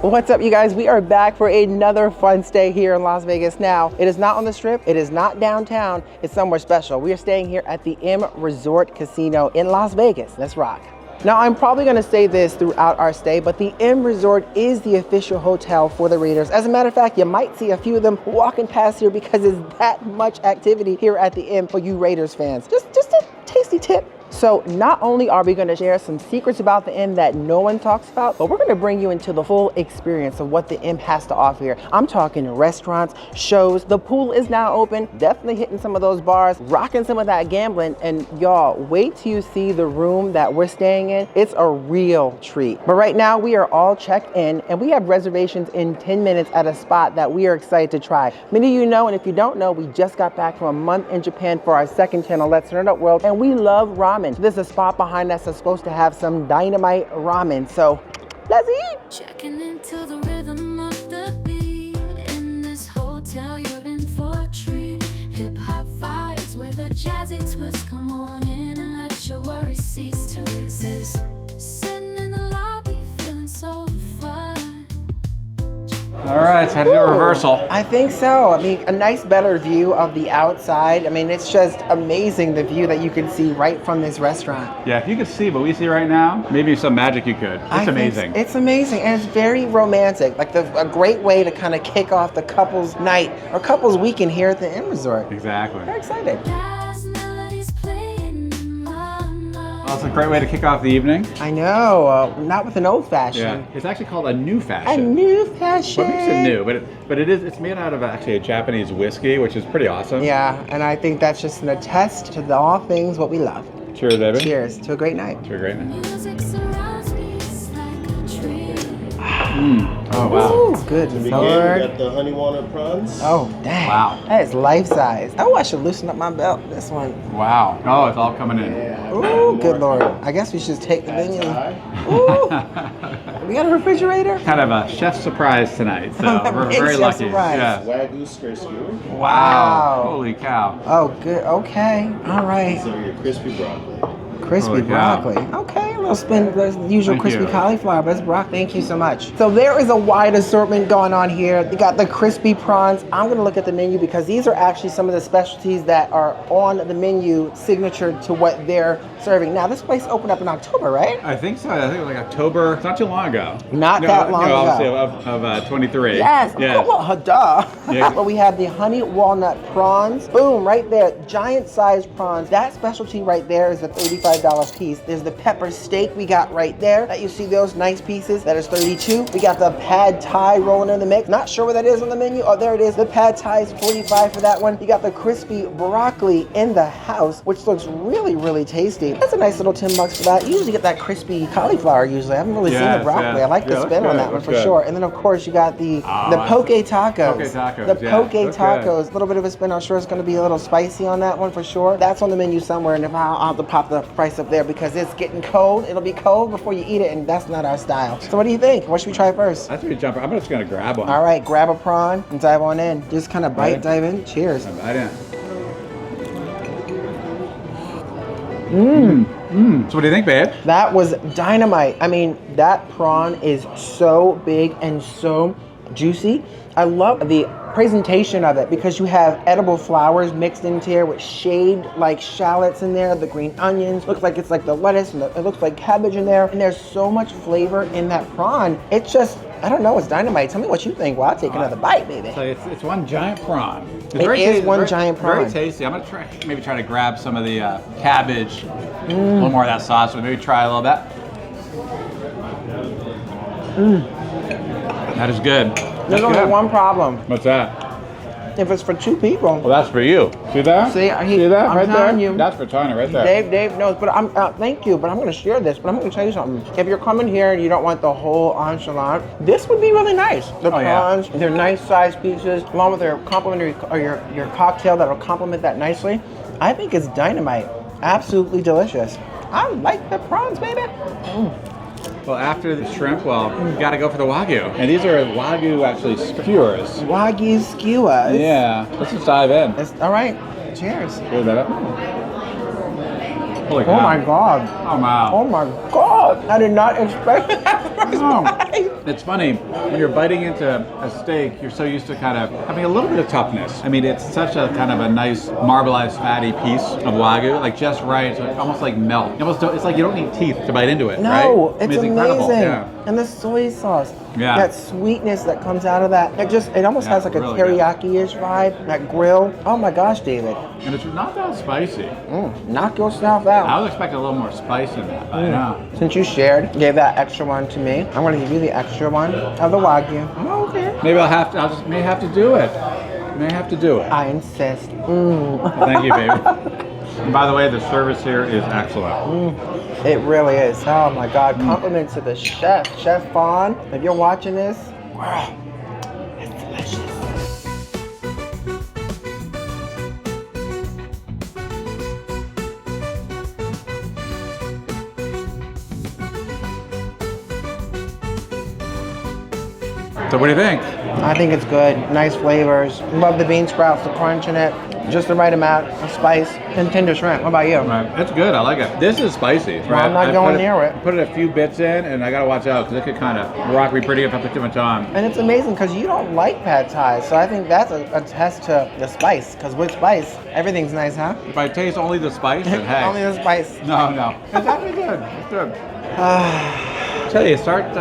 What's up, you guys? We are back for another fun stay here in Las Vegas. Now, it is not on the Strip, it is not downtown, it's somewhere special. We are staying here at the M Resort Casino in Las Vegas. Let's rock. Now, I'm probably gonna say this throughout our stay, but the M Resort is the official hotel for the Raiders. As a matter of fact, you might see a few of them walking past here because there's that much activity here at the M for you Raiders fans. Just a tasty tip. So not only are we gonna share some secrets about the M that no one talks about, but we're gonna bring you into the full experience of what the M has to offer here. I'm talking restaurants, shows, the pool is now open, definitely hitting some of those bars, rocking some of that gambling, and y'all, wait till you see the room that we're staying in. It's a real treat. But right now, we are all checked in, and we have reservations in 10 minutes at a spot that we are excited to try. Many of you know, and if you don't know, we just got back from a month in Japan for our second channel, Let's Turn It Up World, and we love ramen. So there's a spot behind us that's supposed to have some dynamite ramen. So let's eat. Checking into the rhythm of the beat. In this hotel, you're in for a treat. Hip hop vibes with a jazzy twist. Come on in and let your worries cease to exist. Sitting in the lobby, feeling so fun. All right, so how to do a reversal. I think so. I mean, a nice better view of the outside. I mean, it's just amazing the view that you can see right from this restaurant. Yeah, if you could see what we see right now, maybe some magic you could. It's amazing. It's amazing, and it's very romantic. Like a great way to kind of kick off the couples night or couples weekend here at the M Resort. Exactly. Very excited. Jazz melodies playing in my mind. Well, it's a great way to kick off the evening. I know, not with an old fashioned. Yeah, it's actually called a new A fashion. new fashion. What makes it new? But it's made out of actually a Japanese whiskey, which is pretty awesome. Yeah, and I think that's just an attest to all things what we love. Cheers, baby. Cheers to a great night. To a great night. Music surrounds me, it's like a tree. Oh, wow. Ooh, good Again, we Lord. got the honey walnut prawns. Oh, dang. Wow. That is life size. Oh, I should loosen up my belt. This one. Wow. Oh, it's all coming in. Ooh, good Lord. I guess we should take the menu. Ooh. We got a refrigerator? Kind of a chef surprise tonight, so we're Big very chef lucky. surprise. Yeah. Wagyu skirt skewer. Wow. Holy cow. Oh, good. Okay. All right. So your crispy broccoli. Crispy Holy cow. broccoli. Okay, a little spin, the usual Thank crispy you. cauliflower, but it's broccoli. Thank you so much. So there is a wide assortment going on here. You got the crispy prawns. I'm gonna look at the menu because these are actually some of the specialties that are on the menu, signature to what they're serving. Now, this place opened up in October, right? I think so. I think it was like October. It's not too long ago. Not that long ago. Obviously of 23. Yes. Yes. Oh, well, duh. Yeah. But we have the honey walnut prawns. Boom, right there. Giant sized prawns. That specialty right there is a $35 piece. There's the pepper steak we got right there. That you see those nice pieces. That is $32. We got the pad thai rolling in the mix. Not sure what that is on the menu. Oh, there it is. The pad thai is $45 for that one. You got the crispy broccoli in the house, which looks really, really tasty. That's a nice little $10 for that. You usually get that crispy cauliflower usually. I haven't really seen the Yes, broccoli. yeah. I like the Yeah, spin looks on good, that one looks for good. sure. And then of course you got the poke tacos. Poke tacos, The yeah. poke Looks good. tacos. A little bit of a spin. I'm sure it's going to be a little spicy on that one for sure. That's on the menu somewhere, and if I'll have to pop the price up there because it's getting cold. It'll be cold before you eat it, and that's not our style. So what do you think? What should we try first? That's pretty jumper. I'm just gonna grab one. All right, grab a prawn and dive on in. Just kind of Ready? dive in. Cheers. I didn't. So what do you think, babe? That was dynamite. I mean, that prawn is so big and so juicy. I love the presentation of it because you have edible flowers mixed into here with shaved like shallots in there, the green onions. Looks like it's like the lettuce and it looks like cabbage in there. And there's so much flavor in that prawn. It's just, I don't know, it's dynamite. Tell me what you think. Well, I'll take another bite, baby. So it's one giant prawn. It's It is one very- giant prawn. Very tasty. I'm gonna try to grab some of the cabbage, a little more of that sauce, but maybe try a little bit. That is good. There's That's only good. one problem. What's that? If it's for two people. Well, that's for you. See that? See, See that I'm right telling there? you. That's for Tanya right there. Dave knows, but I'm, thank you, but I'm gonna share this, but I'm gonna tell you something. If you're coming here and you don't want the whole enchilada, this would be really nice. The Oh, yeah. prawns, they're nice sized pieces, along with their complimentary, or your cocktail that'll complement that nicely. I think it's dynamite. Absolutely delicious. I like the prawns, baby. Well, after the shrimp, well, you gotta go for the Wagyu. And these are Wagyu actually skewers. Wagyu skewers. Yeah. Let's just dive in. It's, all right, cheers. Cheers, baby. Holy Oh cow. my God. Oh, wow. Oh my God. I did not expect that. It's funny, when you're biting into a steak, you're so used to kind of having a little bit of toughness. I mean, it's such a kind of a nice marbleized fatty piece of Wagyu, like just right, so almost like melt. You almost don't, it's like you don't need teeth to bite into it, No, right? it's incredible. amazing. Yeah. And the soy sauce, Yeah. that sweetness that comes out of that, it almost has like a really good. teriyaki-ish vibe, that grill. Oh my gosh, David. And it's not that spicy. Knock yourself out. I was expecting a little more spice in that, but yeah. Since you gave that extra one to me, I'm gonna give you the extra one of the Wagyu. Oh, okay. Maybe may have to do it. May have to do it. I insist. Thank you, baby. And by the way, the service here is excellent. It really is. Oh my God. Compliments to the chef, Chef Fawn. If you're watching this, wow, it's delicious. So what do you think? I think it's good. Nice flavors. Love the bean sprouts, the crunch in it. Just the right amount of spice and tender shrimp. What about you? Right. It's good. I like it. This is spicy. Right? I'm not going near it. Put a few bits in, and I gotta watch out because it could kind of rock me pretty if I put too much on. And it's amazing because you don't like pad thai, so I think that's a test to the spice. Because with spice, everything's nice, huh? If I taste only the spice, then hey. Only the spice. No. It's actually good. It's good. I tell you, start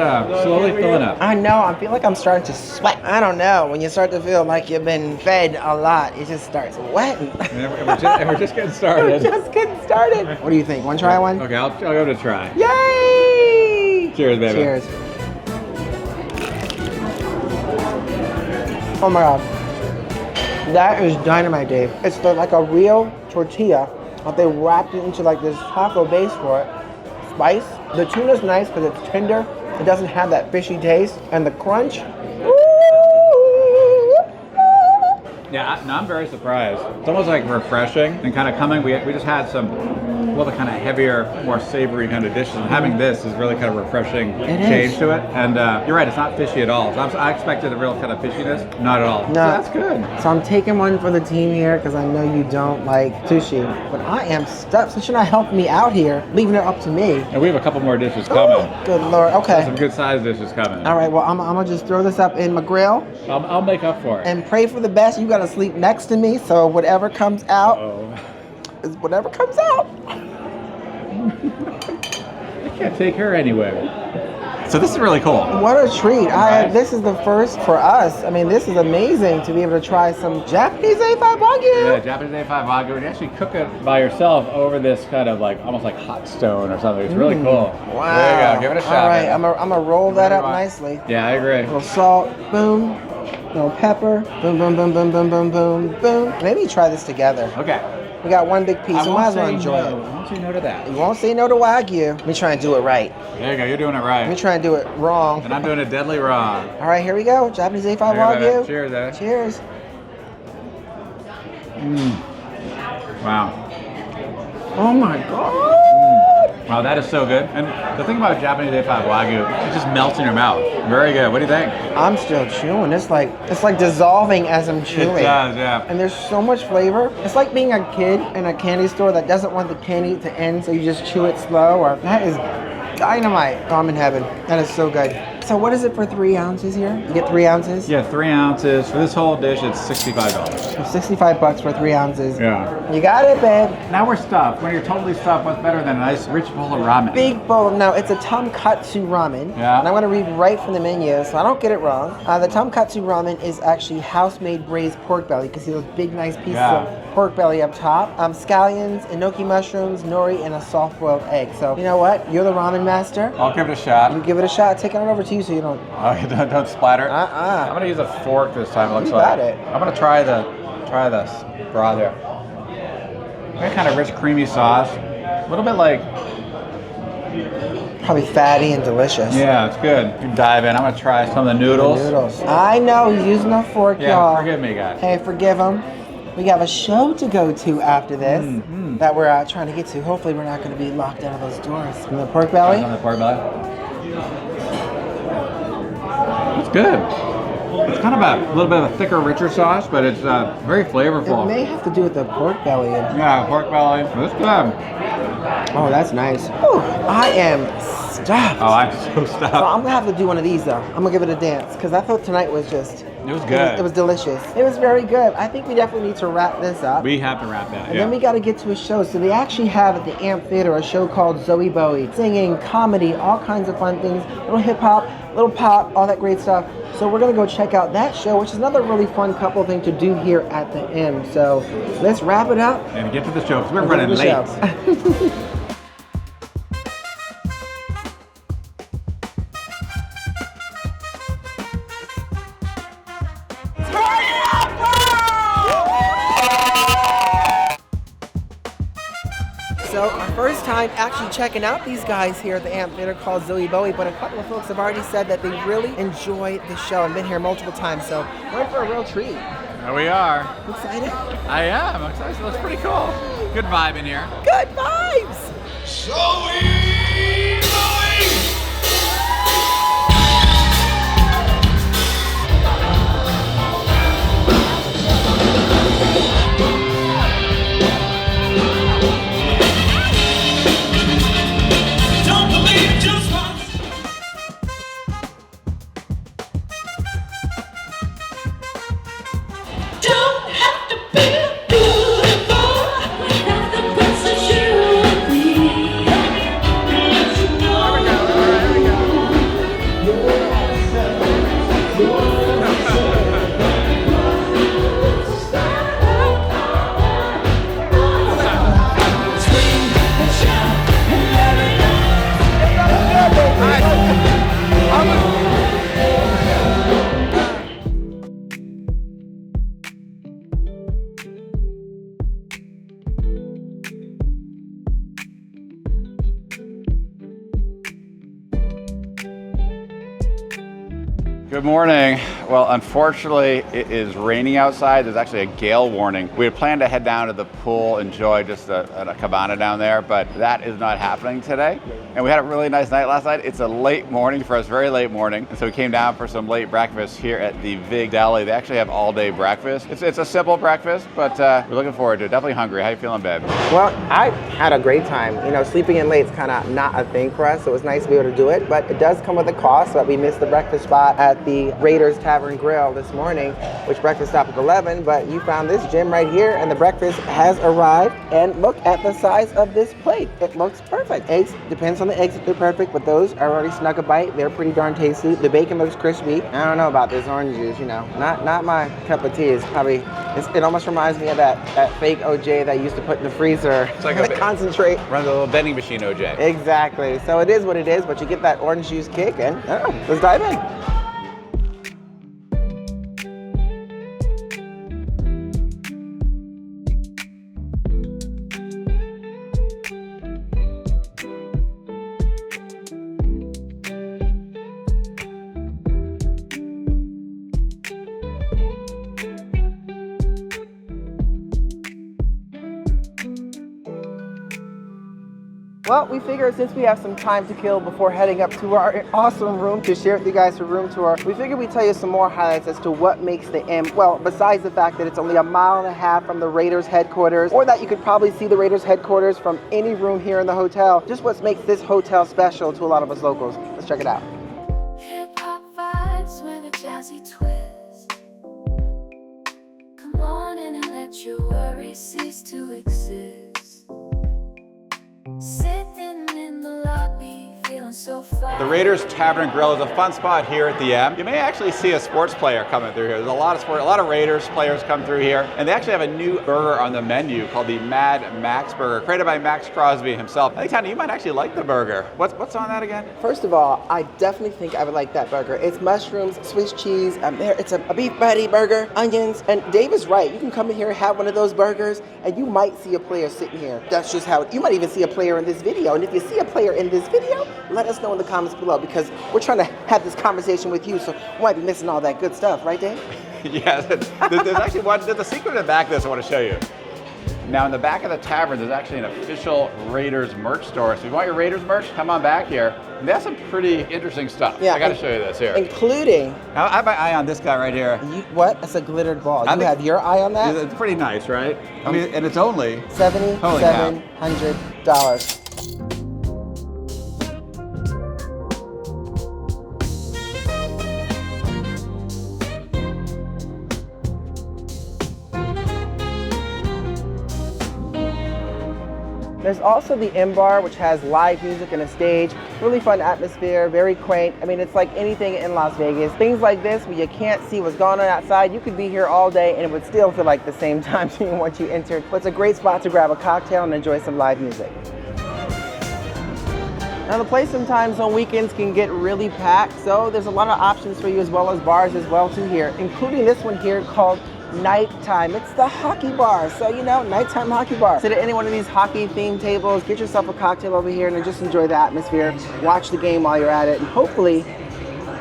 slowly filling up. I know. I feel like I'm starting to sweat. I don't know. When you start to feel like you've been fed a lot, it just starts sweating. And we're just getting started. We're just getting started. What do you think? Want to try one? Okay, I'll go to try. Yay! Cheers, baby. Cheers. Oh my God. That is dynamite, Dave. It's like a real tortilla, but they wrapped it into like this taco base for it. Spice. The tuna's nice because it's tender. It doesn't have that fishy taste. And the crunch. Yeah, I'm very surprised. It's almost like refreshing and kind of coming. We just had some the kind of heavier, more savory kind of dishes. And having this is really kind of refreshing change to it. And you're right, it's not fishy at all. So I expected a real kind of fishiness. Not at all. No. So that's good. So I'm taking one for the team here because I know you don't like sushi. But I am stuck. So should I help me out here, leaving it up to me? And we have a couple more dishes coming. Oh, good Lord. Okay. Some good sized dishes coming. All right. Well, I'm going to just throw this up in my grill. I'll make up for it. And pray for the best. You got to sleep next to me. So whatever comes out is whatever comes out. I can't take her anywhere. So this is really cool. What a treat. Right. This is the first for us. I mean, this is amazing to be able to try some Japanese A5 Wagyu. Yeah, Japanese A5 Wagyu. And you actually cook it by yourself over this kind of like, almost like hot stone or something. It's really cool. Wow. There you go. Give it a shot. All right, man. I'm gonna roll that up nicely. Yeah, I agree. A little salt, boom. A little pepper, boom, boom, boom, boom, boom, boom, boom, boom. Maybe try this together. Okay. We got one big piece, so might as well enjoy I it. won't say no to that. You won't say no to Wagyu. Let me try and do it right. There you go. You're doing it right. Let me try and do it wrong. And I'm doing it deadly wrong. All right, here we go. Japanese A5 Here, Wagyu. baby. Cheers, eh? Cheers. Wow. Oh my God. Wow, that is so good. And the thing about Japanese A5 Wagyu, it just melts in your mouth. Very good. What do you think? I'm still chewing. It's like dissolving as I'm chewing. It does, yeah. And there's so much flavor. It's like being a kid in a candy store that doesn't want the candy to end, so you just chew it slow. Or that is dynamite. Oh, I'm in heaven. That is so good. So what is it for 3 ounces here? You get 3 ounces? Yeah, 3 ounces. For this whole dish, it's $65. So $65 for 3 ounces. Yeah. You got it, babe. Now we're stuffed. When you're totally stuffed, what's better than a nice rich bowl of ramen? Big bowl. Now it's a tonkatsu ramen. Yeah. And I'm gonna read right from the menu so I don't get it wrong. The tonkatsu ramen is actually house-made braised pork belly. You can see those big, nice pieces of pork belly up top. Scallions, enoki mushrooms, nori, and a soft-boiled egg. So you know what? You're the ramen master. I'll give it a shot. You give it a shot. Take it on over to you so you don't. Okay, don't splatter. I'm gonna use a fork this time. It looks You like. got it. I'm gonna try this broth here. Very kind of rich, creamy sauce. A little bit like. Probably fatty and delicious. Yeah, it's good. You dive in. I'm gonna try some of the noodles. I know he's using a fork, Yeah, y'all. forgive me, guys. Hey, forgive him. We have a show to go to after this that we're trying to get to. Hopefully, we're not going to be locked out of those doors. And the pork belly. On the pork belly. It's good. It's kind of a little bit of a thicker, richer sauce, but it's very flavorful. It may have to do with the pork belly. Yeah, pork belly. It's good. Oh, that's nice. Whew, I am stuffed. Oh, I'm so So stuffed. I'm gonna have to do one of these though. I'm gonna give it a dance because I thought tonight was just. It was good. It was delicious. It was very good. I think we definitely need to wrap this up. We have to wrap that. And then we got to get to a show. So they actually have at the amphitheater a show called Zoe Bowie, singing, comedy, all kinds of fun things, little hip hop, little pop, all that great stuff. So we're gonna go check out that show, which is another really fun couple thing to do here at the M. So let's wrap it up. And get to the show because we're and running go to the late. show. So our first time actually checking out these guys here at the amphitheater called Zoe Bowie, but a couple of folks have already said that they really enjoy the show and been here multiple times. So we're in for a real treat. There we are. You excited? I am. I'm excited. It looks pretty cool. Good vibe in here. Good vibes. Good morning. Well, unfortunately, it is raining outside. There's actually a gale warning. We had planned to head down to the pool, enjoy just a cabana down there, but that is not happening today. And we had a really nice night last night. It's a late morning for us, very late morning. And so we came down for some late breakfast here at the Vig Deli. They actually have all-day breakfast. It's a simple breakfast, but we're looking forward to it. Definitely hungry. How you feeling, babe? Well, I had a great time. You know, sleeping in late is kind of not a thing for us, so it was nice to be able to do it, but it does come with a cost. But we missed the breakfast spot at the Raiders Tavern Grill this morning, which breakfast stopped at 11, but you found this gym right here and the breakfast has arrived. And look at the size of this plate. It looks perfect. Eggs, depends on the eggs if they're perfect, but those are already snuck a bite. They're pretty darn tasty. The bacon looks crispy. I don't know about this orange juice, you know, not my cup of tea. It's probably, it almost reminds me of that fake OJ that I used to put in the freezer. It's like a concentrate. Run the little vending machine, OJ. Exactly. So it is what it is, but you get that orange juice kick and I don't know, let's dive in. Well, we figured since we have some time to kill before heading up to our awesome room to share with you guys a room tour, we figured we'd tell you some more highlights as to what makes the M, well, besides the fact that it's only 1.5 miles from the Raiders headquarters, or that you could probably see the Raiders headquarters from any room here in the hotel, just what makes this hotel special to a lot of us locals. Let's check it out. Hip-hop vibes with a jazzy twist. Come on in and let your worries cease to exist. Sitting in the lobby, feeling so fine. The Raiders Tavern Grill is a fun spot here at the M. You may actually see a sports player coming through here. There's a lot of Raiders players come through here, and they actually have a new burger on the menu called the Mad Max Burger, created by Max Crosby himself. I think, Tanya, you might actually like the burger. What's on that again? First of all, I definitely think I would like that burger. It's mushrooms, Swiss cheese, it's a beef patty burger, onions, and Dave is right. You can come in here and have one of those burgers, and you might see a player sitting here. That's just how you might even see a player in this video. And if you see a player in this video, let us know in the comments below, because we're trying to have this conversation with you, so we might be missing all that good stuff, right, Dave? Yes, there's actually there's a secret in the back of this I want to show you. Now, in the back of the tavern, there's actually an official Raiders merch store. So if you want your Raiders merch, come on back here. And they have some pretty interesting stuff. Yeah, I got to show you this here. Including... Now, I have my eye on this guy right here. What? That's a glittered ball. You have your eye on that? It's pretty nice, right? I mean, and it's only... $7,700. There's also the M Bar, which has live music and a stage. Really fun atmosphere, very quaint. I mean, it's like anything in Las Vegas. Things like this where you can't see what's going on outside, you could be here all day and it would still feel like the same time to you once you entered. But it's a great spot to grab a cocktail and enjoy some live music. Now the place sometimes on weekends can get really packed, so there's a lot of options for you as well as bars as well too here, including this one here called Nighttime. It's the hockey bar, so you know, nighttime hockey bar. Sit at any one of these hockey themed tables, get yourself a cocktail over here and then just enjoy the atmosphere, watch the game while you're at it, and hopefully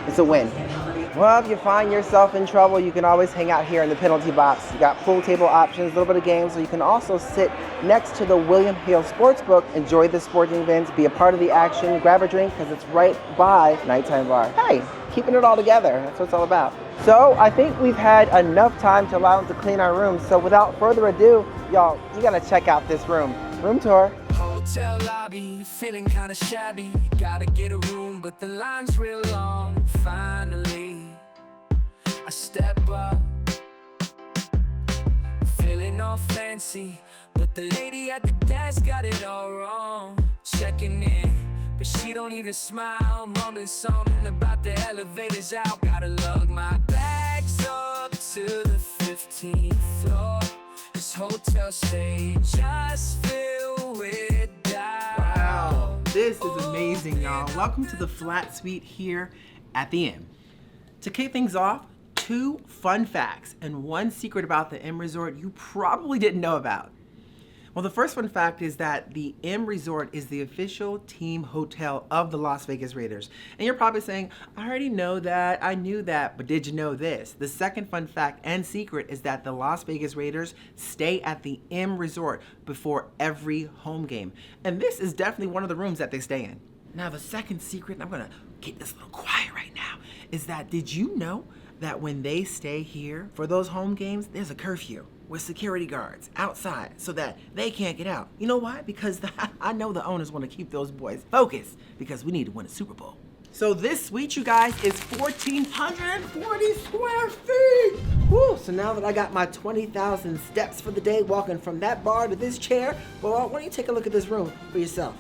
it's a win. Well, if you find yourself in trouble, you can always hang out here in the penalty box. You got pool table options, a little bit of games, so you can also sit next to the William Hill Sportsbook, enjoy the sporting events, be a part of the action, grab a drink because it's right by Nighttime Bar. Hey, keeping it all together, that's what it's all about. So I think we've had enough time to allow them to clean our room. So without further ado, y'all, you gotta check out this room. Room tour. Hotel lobby, feeling kinda shabby. Gotta get a room, but the line's real long. Finally, I step up, feeling all fancy, but the lady at the desk got it all wrong. Checking in, but she don't even smile. Mumbling something about the elevators out. Gotta lug my bags up to the 15th floor. This hotel stay just filled with doubt. Wow, this is amazing, y'all. Welcome to the flat suite here at the M. To kick things off, 2 fun facts and 1 secret about the M Resort you probably didn't know about. Well, the first fun fact is that the M Resort is the official team hotel of the Las Vegas Raiders. And you're probably saying, I already know that, I knew that, but did you know this? The second fun fact and secret is that the Las Vegas Raiders stay at the M Resort before every home game. And this is definitely one of the rooms that they stay in. Now, the second secret, and I'm gonna keep this a little quiet right now, is that did you know that when they stay here for those home games, there's a curfew with security guards outside so that they can't get out? You know why? Because I know the owners want to keep those boys focused because we need to win a Super Bowl. So this suite, you guys, is 1,440 square feet. Woo, so now that I got my 20,000 steps for the day walking from that bar to this chair, well, why don't you take a look at this room for yourself?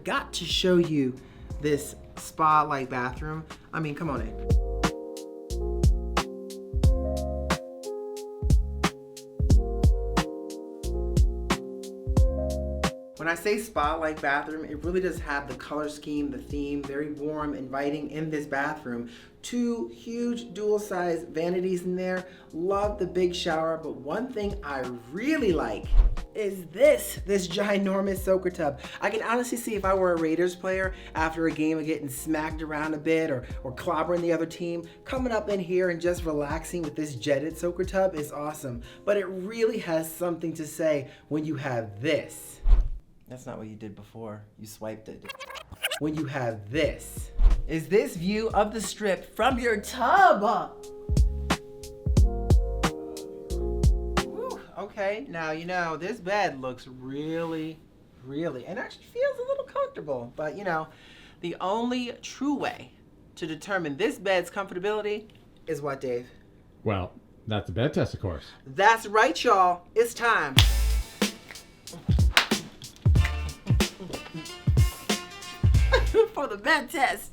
Got to show you this spa-like bathroom. I mean, come on in. When I say spa-like bathroom, it really does have the color scheme, the theme, very warm, inviting in this bathroom. 2 huge dual-size vanities in there. Love the big shower, but one thing I really like is this ginormous soaker tub. I can honestly see if I were a Raiders player after a game of getting smacked around a bit or clobbering the other team, coming up in here and just relaxing with this jetted soaker tub is awesome. But it really has something to say when you have this. That's not what you did before. You swiped it. When you have this. Is this view of the strip from your tub. Okay, now you know, this bed looks really, and actually feels a little comfortable. But you know, the only true way to determine this bed's comfortability is what, Dave? Well, that's a bed test, of course. That's right, y'all. It's time. For the bed test.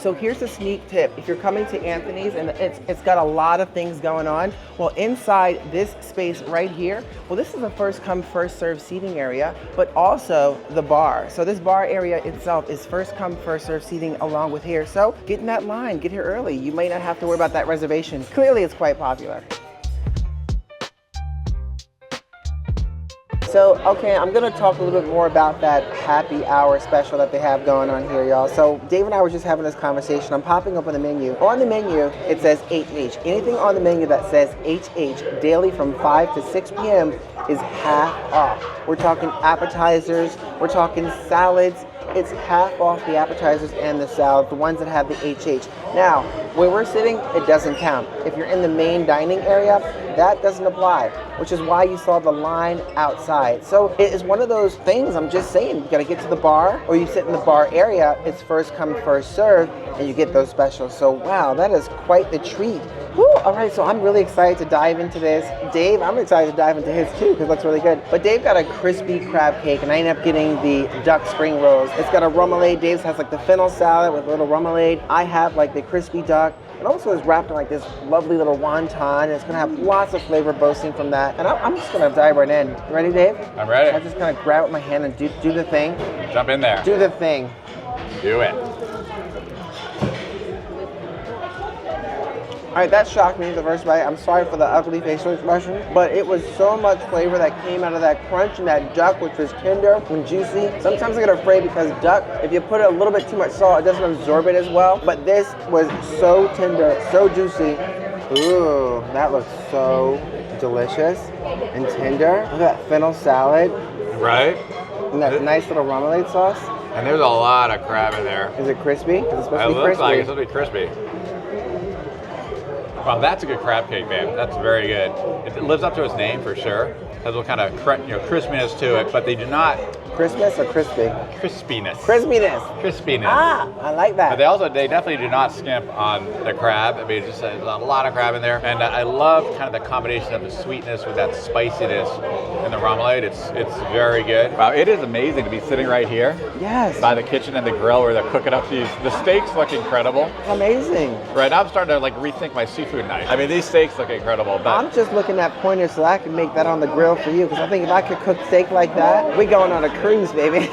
So So here's a sneak tip. If you're coming to Anthony's and it's got a lot of things going on, well, inside this space right here, well, this is a first come, first serve seating area, but also the bar. So this bar area itself is first come, first serve seating along with here. So get in that line, get here early. You may not have to worry about that reservation. Clearly it's quite popular. So, okay, I'm gonna talk a little bit more about that happy hour special that they have going on here, y'all. So, Dave and I were just having this conversation. I'm popping up on the menu. On the menu, it says HH. Anything on the menu that says HH daily from 5 to 6 p.m. is half off. We're talking appetizers, we're talking salads. It's half off the appetizers and the salad, the ones that have the HH. Now, where we're sitting, it doesn't count. If you're in the main dining area, that doesn't apply, which is why you saw the line outside. So it is one of those things, I'm just saying, you gotta get to the bar, or you sit in the bar area, it's first come, first serve, and you get those specials. So wow, that is quite the treat. Woo, all right, so I'm really excited to dive into this. Dave, I'm excited to dive into his too, because it looks really good. But Dave got a crispy crab cake, and I ended up getting the duck spring rolls. It's got a remoulade. Dave's has like the fennel salad with a little remoulade. I have like the crispy duck. It also is wrapped in like this lovely little wonton, and it's gonna have lots of flavor boasting from that. And I'm just gonna dive right in. You ready, Dave? I'm ready. I just kind of grab it with my hand and do the thing. Jump in there. Do the thing. Do it. All right, that shocked me the first bite. I'm sorry for the ugly facial expression, but it was so much flavor that came out of that crunch and that duck, which was tender and juicy. Sometimes I get afraid because duck, if you put a little bit too much salt, it doesn't absorb it as well. But this was so tender, so juicy. Ooh, that looks so delicious and tender. Look at that fennel salad. Right? And that nice little remoulade sauce. And there's a lot of crab in there. Is it crispy? It's supposed It to be looks crispy. like it's supposed to be crispy. Wow, that's a good crab cake, man. That's very good. It lives up to its name for sure. Has a kind of crispiness to it, but they do not. Christmas or crispy? Crispiness. Crispiness. Crispiness. Ah, I like that. But they definitely do not skimp on the crab. I mean, there's a lot of crab in there, and I love kind of the combination of the sweetness with that spiciness in the remoulade. It's very good. Wow, it is amazing to be sitting right here. Yes. By the kitchen and the grill where they're cooking up these. The steaks look incredible. Amazing. Right now, I'm starting to like rethink my seafood night. I mean, these steaks look incredible. But I'm just looking at pointers so I can make that on the grill for you, because I think if I could cook steak like that, we going on a cruise, baby.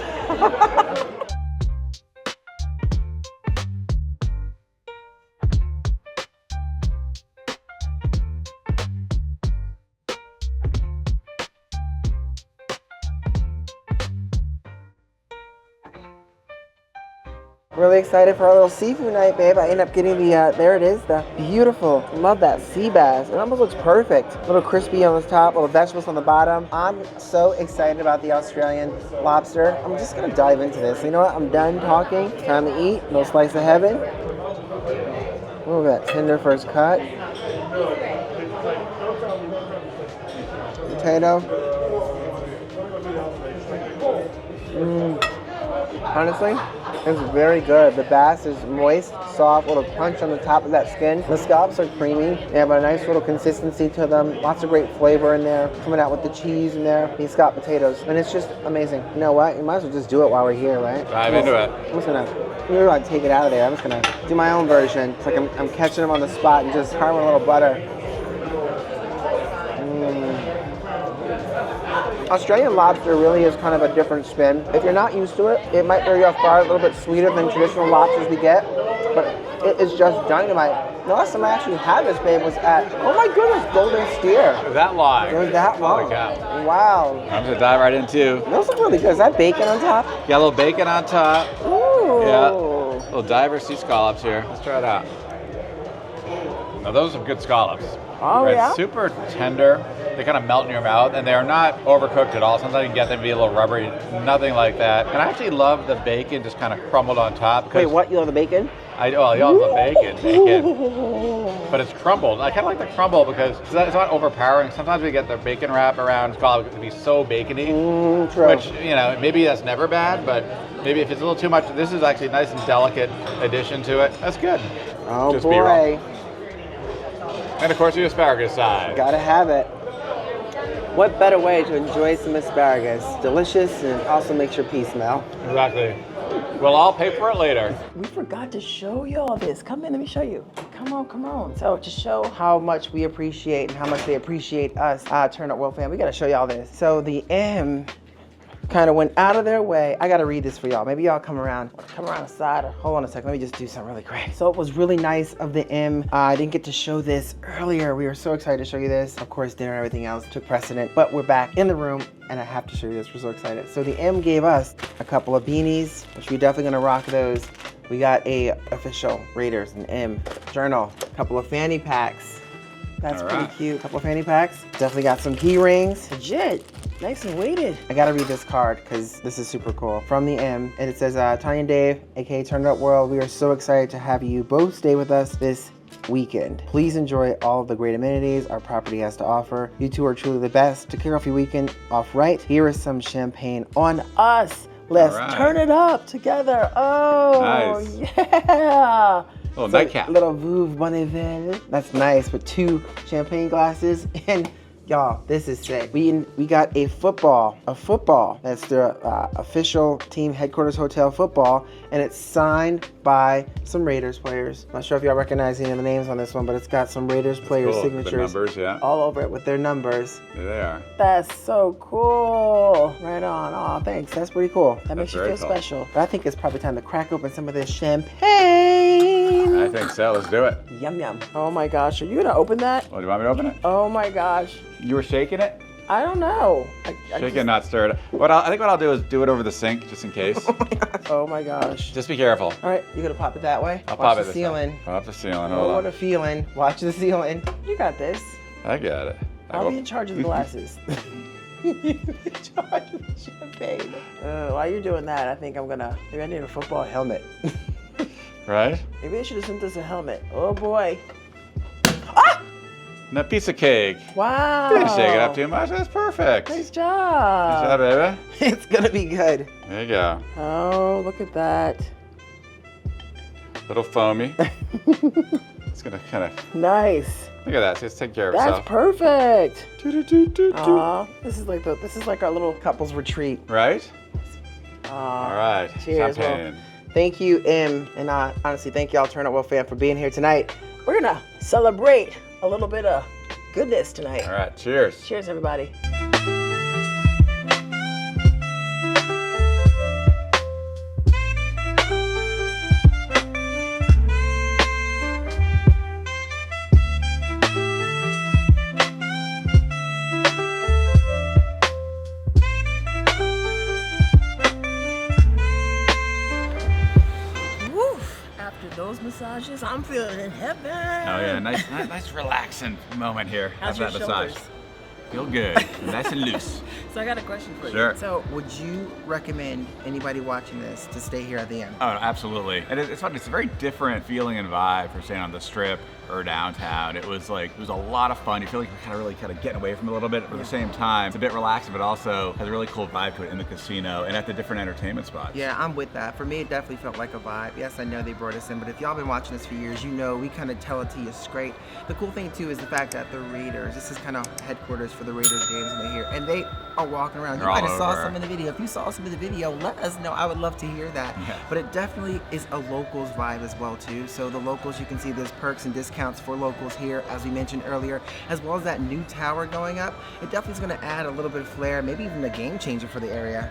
Really excited for our little seafood night, babe. I end up getting the, there it is, the beautiful, love that sea bass. It almost looks perfect. A little crispy on the top, little vegetables on the bottom. I'm so excited about the Australian lobster. I'm just gonna dive into this. You know what, I'm done talking. It's time to eat, little slice of heaven. Look at that tender first cut. Potato. Honestly, it's very good. The bass is moist, soft, little crunch on the top of that skin. The scallops are creamy. They have a nice little consistency to them. Lots of great flavor in there. Coming out with the cheese in there. These scallop potatoes. And it's just amazing. You know what? You might as well just do it while we're here, right? dive into it. I'm just gonna take it out of there. I'm just gonna do my own version. It's like I'm catching them on the spot and just harming a little butter. Australian lobster really is kind of a different spin. If you're not used to it, it might throw you off guard, a little bit sweeter than traditional lobsters we get, but it is just dynamite. The last time I actually had this, babe, was at, oh my goodness, Golden Steer. Is that long? It was that long. Holy cow. Wow. I'm gonna dive right in too. Those look really good. Is that bacon on top? Got a little bacon on top. Ooh. Yeah. Little diver sea scallops here. Let's try it out. Now those are good scallops. Oh, right? yeah? Super tender. They kind of melt in your mouth, and they are not overcooked at all. Sometimes you can get them to be a little rubbery. Nothing like that. And I actually love the bacon just kind of crumbled on top. Wait, what? You love the bacon? You love the bacon. But it's crumbled. I kind of like the crumble because it's not overpowering. Sometimes we get the bacon wrap around scallop. It can be so bacony. True. Which, maybe that's never bad, but maybe if it's a little too much, this is actually a nice and delicate addition to it. That's good. Oh, Just boy. B-roll. And of course, the asparagus side. Gotta have it. What better way to enjoy some asparagus? Delicious and also makes your pee smell. Exactly. We'll all pay for it later. We forgot to show y'all this. Come in, let me show you. Come on, come on. So to show how much we appreciate and how much they appreciate us, Turn Up World fam, we gotta show y'all this. So the M kind of went out of their way. I gotta read this for y'all. Maybe y'all come around the side. Or hold on a second, let me just do something really quick. So it was really nice of the M. I didn't get to show this earlier. We were so excited to show you this. Of course, dinner and everything else took precedent, but we're back in the room and I have to show you this. We're so excited. So the M gave us a couple of beanies, which we're definitely gonna rock those. We got a official Raiders and M journal, a couple of fanny packs. That's pretty cute. A couple of fanny packs. Definitely got some key rings. Legit. Nice and weighted. I gotta read this card because this is super cool. From the M, and it says, Tanya and Dave, aka Turn It Up World, we are so excited to have you both stay with us this weekend. Please enjoy all of the great amenities our property has to offer. You two are truly the best. To kick off your weekend off right, here is some champagne on us. Let's turn it up together. Oh, nice. Yeah. Little nightcap. Little Veuve Bonneville. That's nice with 2 champagne glasses. And y'all, this is sick. We got a football. That's the official team headquarters hotel football, and it's signed by some Raiders players. Not sure if y'all recognize any of the names on this one, but it's got some Raiders players' signatures. The numbers, yeah. All over it with their numbers. There they are. That's so cool. Right on. Oh, thanks. That's pretty cool. That makes you feel special. But I think it's probably time to crack open some of this champagne. I think so. Let's do it. Yum, yum. Oh my gosh. Are you gonna open that? Oh, do you want me to open it? Oh my gosh. You were shaking it? I don't know. Shake it, not stir it. I think what I'll do is do it over the sink, just in case. Oh my gosh. Just be careful. All right, you gonna pop it that way? I'll pop it the ceiling. Pop the ceiling. Oh, what a feeling. Watch the ceiling. You got this. I got it. I'll be in charge of the glasses. You're in charge of the champagne. While you're doing that, I think maybe I need a football helmet. Right? Maybe I should have sent us a helmet. Oh boy. And a piece of cake. Wow. You didn't shake it up too much. That's perfect. Nice job. Nice job, baby. It's gonna be good. There you go. Oh, look at that. Little foamy. It's gonna kind of. Nice. Look at that. So it's taking care of itself. That's perfect. Aw. This is like our little couples retreat. Right? All right. Cheers. Champagne. Well, thank you, M, and honestly, thank y'all, Turn Up World fam, for being here tonight. We're gonna celebrate a little bit of goodness tonight. All right. Cheers. Cheers, everybody. Those massages, I'm feeling in heaven. Oh yeah, nice relaxing moment here. How's after your that massage. shoulders? Feel good, nice and loose. So I got a question for Sure. you. So would you recommend anybody watching this to stay here at the end? Oh, absolutely. And it's fun. It's a very different feeling and vibe for staying on the Strip or downtown. It was a lot of fun. You feel like you're really getting away from it a little bit, but at the same time, it's a bit relaxing, but also has a really cool vibe to it in the casino and at the different entertainment spots. Yeah, I'm with that. For me, it definitely felt like a vibe. Yes, I know they brought us in, but if y'all been watching this for years, you know we kind of tell it to you straight. The cool thing too is the fact that the Raiders, this is kind of headquarters for the Raiders games when they're here, and they are walking around. You might have saw some in the video. If you saw some of the video, let us know. I would love to hear that. Yeah. But it definitely is a locals vibe as well too. So the locals, you can see there's perks and discounts for locals here, as we mentioned earlier, as well as that new tower going up. It definitely is going to add a little bit of flair, maybe even a game changer for the area.